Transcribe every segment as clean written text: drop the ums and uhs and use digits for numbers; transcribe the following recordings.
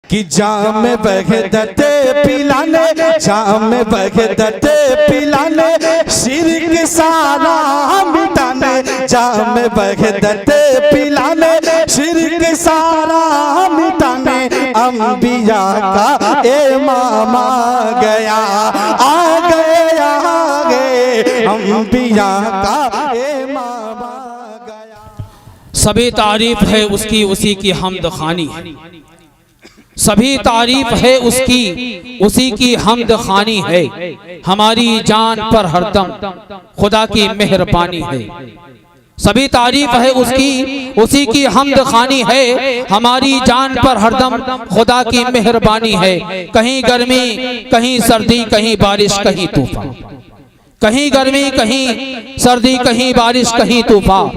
कि जाम वहदत पिलाने, जाम वहदत पिलाने, शिरक सारा मिटाने, जाम वहदत पिलाने, शिरक सारा मिटाने, अंबिया का इमाम आ गया, आ गया, आ गए, अंबिया का इमाम आ गया। सभी तारीफ है उसकी, उसी की हमद खानी है। सभी तारीफ है उसकी, उसी की हमद खानी है। हमारी जान पर हरदम खुदा की मेहरबानी है। सभी तारीफ है उसकी, उसी की हमद खानी है। हमारी जान पर हरदम खुदा की मेहरबानी है। कहीं गर्मी, कहीं सर्दी, कहीं बारिश, कहीं तूफान, कहीं गर्मी, कहीं सर्दी, कहीं बारिश, कहीं तूफान,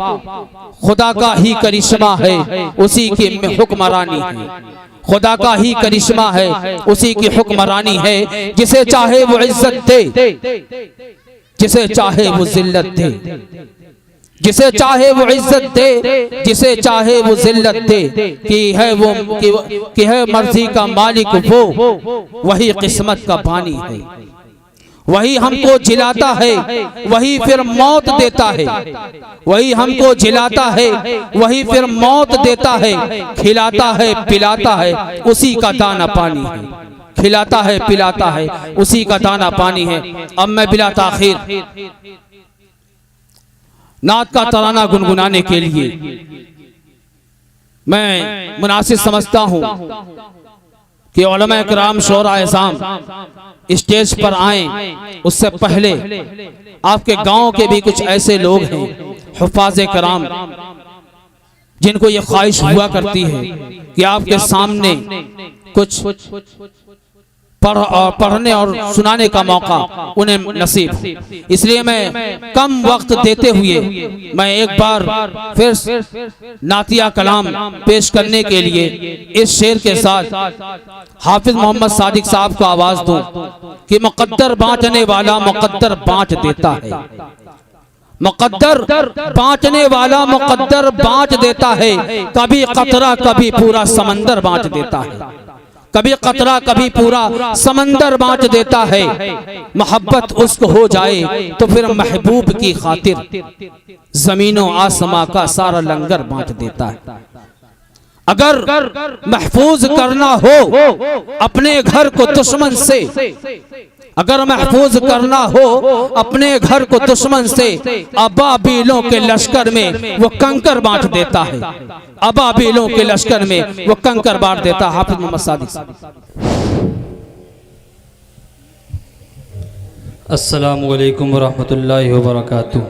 खुदा का ही करिश्मा है, उसी की हुक्मरानी है। खुदा का ही करिश्मा है, उसी की हुक्मरानी है। जिसे चाहे वो इज्जत दे, जिसे चाहे वो जिल्लत दे, जिसे चाहे वो इज्जत दे, जिसे चाहे वो जिल्लत दे, कि है वो कि है मर्जी का मालिक वो, वही किस्मत का बानी है। वही हमको जिलाता है, वही फिर मौत देता है। वही हमको जिलाता है, वही फिर मौत देता है। खिलाता है, पिलाता है, उसी का दाना पानी है। खिलाता है, पिलाता है, उसी का दाना पानी है। अब मैं बिला ताखीर नात का तराना गुनगुनाने के लिए मैं मुनासिब समझता हूँ कि उलमा किराम शोरा एहसाम स्टेज पर आए। उससे पहले आपके गांव के भी कुछ ऐसे लोग हैं, हुफ़ाज़े किराम, जिनको ये ख्वाहिश हुआ करती है कि आपके सामने कुछ पढ़ने और सुनाने का मौका उन्हें नसीब। इसलिए मैं कम वक्त देते हुए मैं एक बार फिर नातिया कलाम पेश करने के लिए इस शेर के साथ हाफिज मोहम्मद सादिक साहब को आवाज दूं कि मुक़द्दर बांटने वाला मुक़द्दर बांट देता है। मुक़द्दर बांटने वाला मुक़द्दर बांट देता है। कभी कतरा कभी पूरा समंदर बांट देता है। कभी कतरा कभी पूरा समंदर बांट देता है। मोहब्बत उसको हो जाए तो फिर महबूब की खातिर जमीनों आसमां का सारा लंगर बांट देता है। अगर महफूज करना हो अपने घर को दुश्मन से, अगर महफूज करना हो अपने घर को दुश्मन से, अबाबीलों के लश्कर में वो कंकर बांट देता है। अबाबीलों के लश्कर में वो कंकर बांट देता है। हाफिज मोहम्मद सादिक। अस्सलामु अलैकुम वरहमतुल्लाहि वबरकातुहू।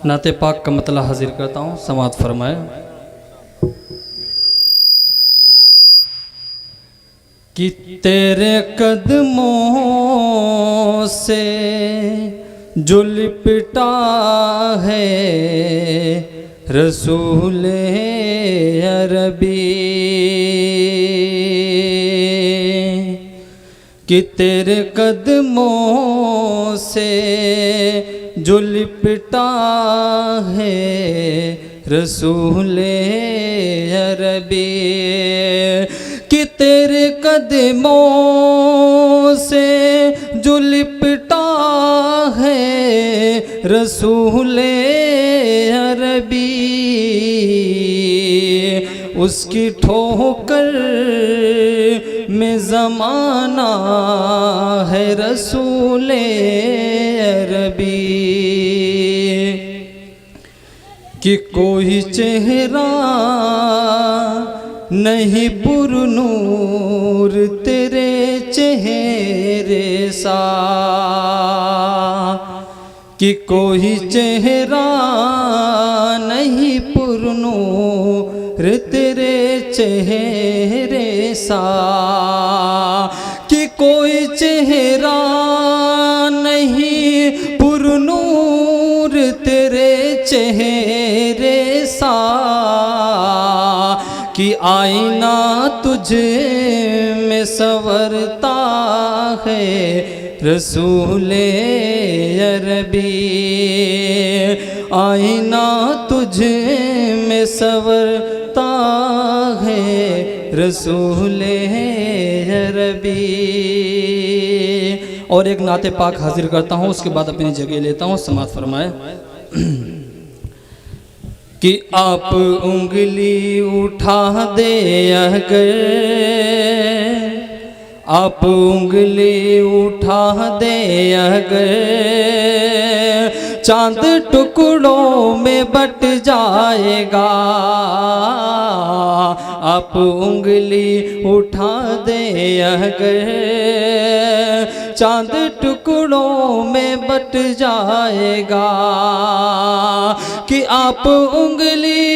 नाते पाक का मतला हाजिर करता हूँ, समात फरमाए। कि तेरे कदमों से जो लिपटा है रसूले अरबी, कि तेरे कदमों से जो लिपटा है रसूले अरबी, कि तेरे कदमों से जो लिपटा है रसूले अरबी, उसकी ठोकर में ज़माना है रसूले अरबी, कि कोई चेहरा नहीं पुरनूर तेरे चेहरे सा, कि कोई चेहरा नहीं पुरनूर तेरे चेहरे सा, कि कोई चेहरा नहीं पुरनूर तेरे चेहरे सा, कि आईना तुझे में संवरता है रसूले अरबी, आईना तुझे में सवरता है रसूल अरबी। और एक नाते पाक हाजिर करता हूँ, उसके बाद अपनी जगह लेता हूँ। समाअत फरमाए कि आप उंगली उठा दे अगर, आप उंगली उठा दे अगर, चांद टुकड़ों में बट जाएगा। आप उंगली उठा दे अगर, चांद टुकड़ों में बट जाएगा। कि आप उंगली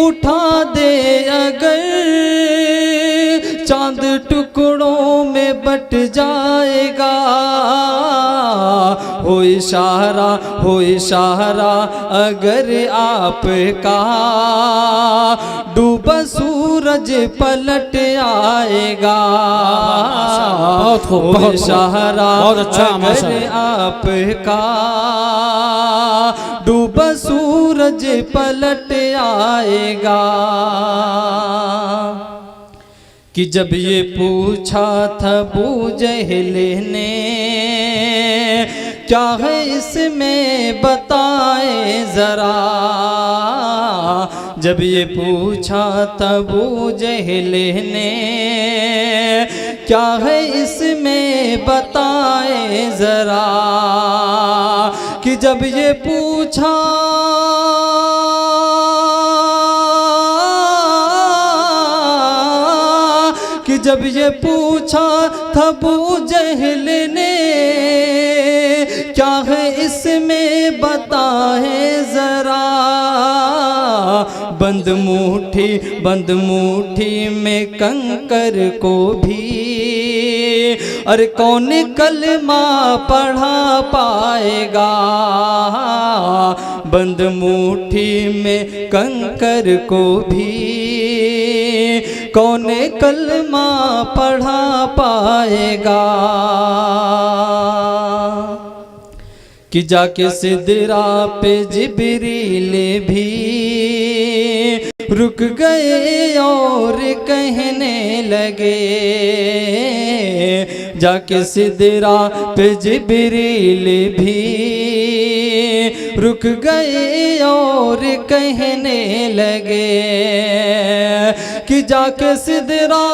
उठा दे अगर, चांद टुकड़ों में बट जाएगा। हो इशारा अगर आपका, डूबा सूरज पलट आएगा। हो इशारा अगर आपका, डूबा सूरज पलट आएगा। कि जब ये पूछा था अबू जहल ने, क्या है इसमें बताए ज़रा। जब ये पूछा था अबू जहल ने, क्या है इसमें बताए ज़रा। कि जब ये पूछा जब ये पूछा था अबू जहल ने, क्या है इसमें बताए ज़रा। बंद मुट्ठी में कंकर को भी, अरे कौन कलमा पढ़ा पाएगा। बंद मुट्ठी में कंकर को भी, कौन कलमा पढ़ा पाएगा। कि जाके सिदरा पे जिब्रील भी रुक गए और कहने लगे। जाके सिदरा पे जिब्रील भी रुक गए और कहने लगे। कि जाके सिदरा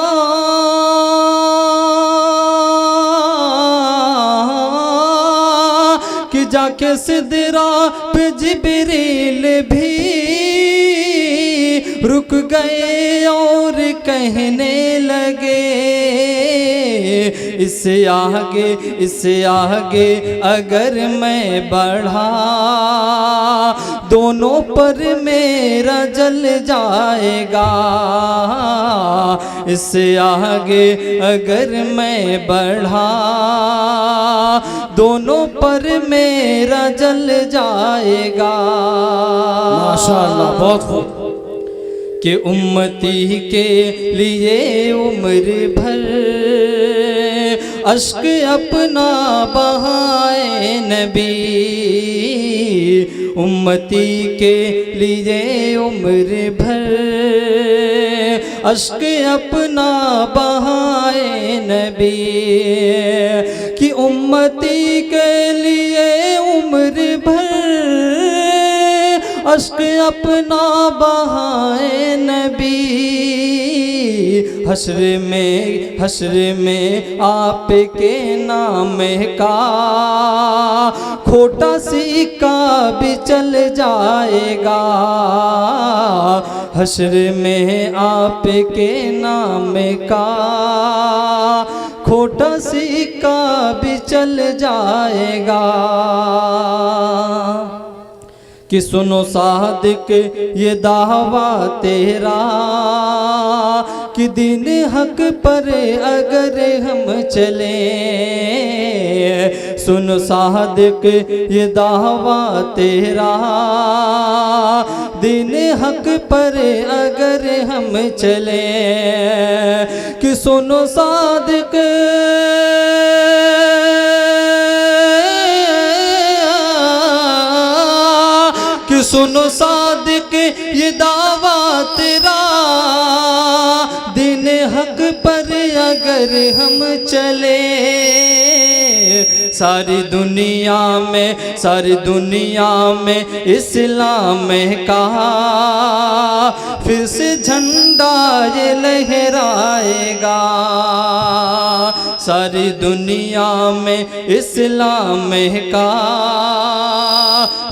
जाके सिदरा पे जिब्रील भी रुक गए और कहने लगे। इससे आगे अगर मैं बढ़ा, दोनों पर मेरा जल जाएगा। इससे आगे अगर मैं बढ़ा, दोनों पर मेरा जल जाएगा। माशाअल्लाह, बहुत खूब। कि उम्मती के लिए उम्र भर अश्क अपना बहाए नबी। उम्मती के लिए उम्र भर अश्क अपना बहाए नबी। कि उम्मती के लिए उम्र भर अश्क अपना बहाए नबी। हश्र में आपके नाम का खोटा सिक्का भी चल जाएगा। हश्र में आपके नाम का खोटा सिक्का भी चल जाएगा। कि सुनो सादिक ये दावा तेरा, कि दीन हक पर अगर हम चले। सुनो सादिक ये दावा तेरा, दीन हक पर अगर हम चले। कि सुनो सादिक सुनो सादिक ये दावा तेरा, दिन हक पर अगर हम चले, सारी दुनिया में इस्लाम का फिर से झंडा ये लहराएगा। सारी दुनिया में इस्लाम का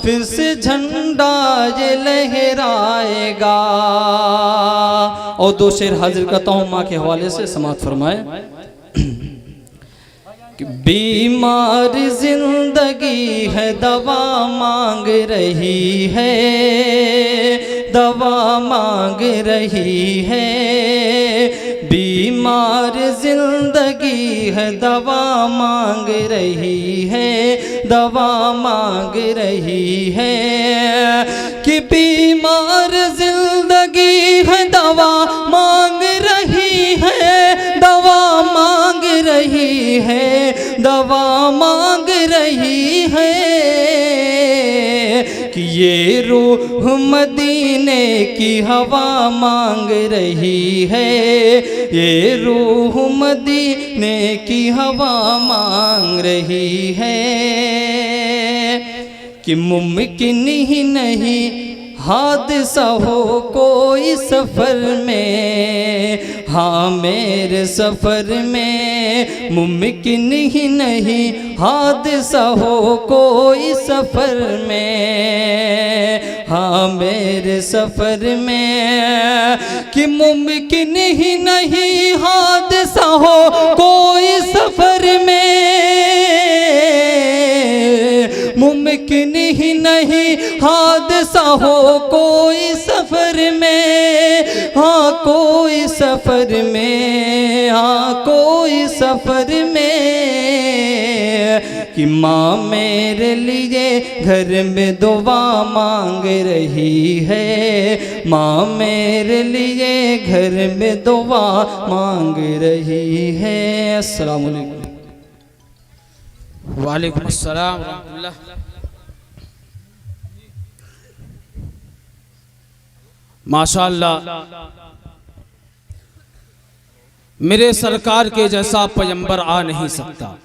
फिर से झंडा ये लहराएगा। और दो शेर हाजिर करता हूँ माँ के हवाले से, समाअत फरमाए। बीमार जिंदगी है दवा मांग रही है, दवा मांग रही है। बीमार जिंदगी है दवा मांग रही है, दवा मांग रही है। कि बीमार जिंदगी है दवा मांग रही है, दवा मांग रही है, दवा मांग रही है। कि ये रूह मदीने की हवा मांग रही है, ये रूह मदीने की हवा मांग रही है। कि मुमकिन ही नहीं हादसा हो कोई सफ़र में, हाँ मेरे सफ़र में मुमकिन ही नहीं हादसा हो कोई सफ़र में, हाँ मेरे सफ़र में। कि मुमकिन ही नहीं हादसा हो कोई सफ़र में, मुमकिन ही नहीं हादसा हो कोई सफ़र में, हाँ कोई सफ़र में, हाँ कोई सफ़र में। कि माँ मेरे लिए घर में दुआ मांग रही है, माँ मेरे लिए घर में दुआ मांग रही है। अस्सलाम वालेकुम। वालेकुम अस्सलाम रहमतुल्लाह। माशाअल्लाह, मेरे सरकार के जैसा पैगंबर आ नहीं सकता,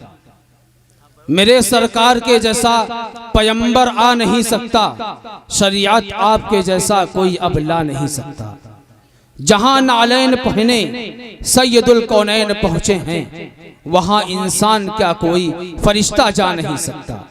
मेरे सरकार के जैसा पैगंबर आ नहीं सकता, शरीयत आपके जैसा कोई अब ला नहीं सकता। जहां नालैन पहने सैयदुल कौनैन पहुंचे हैं, वहां इंसान क्या कोई फरिश्ता जा नहीं सकता।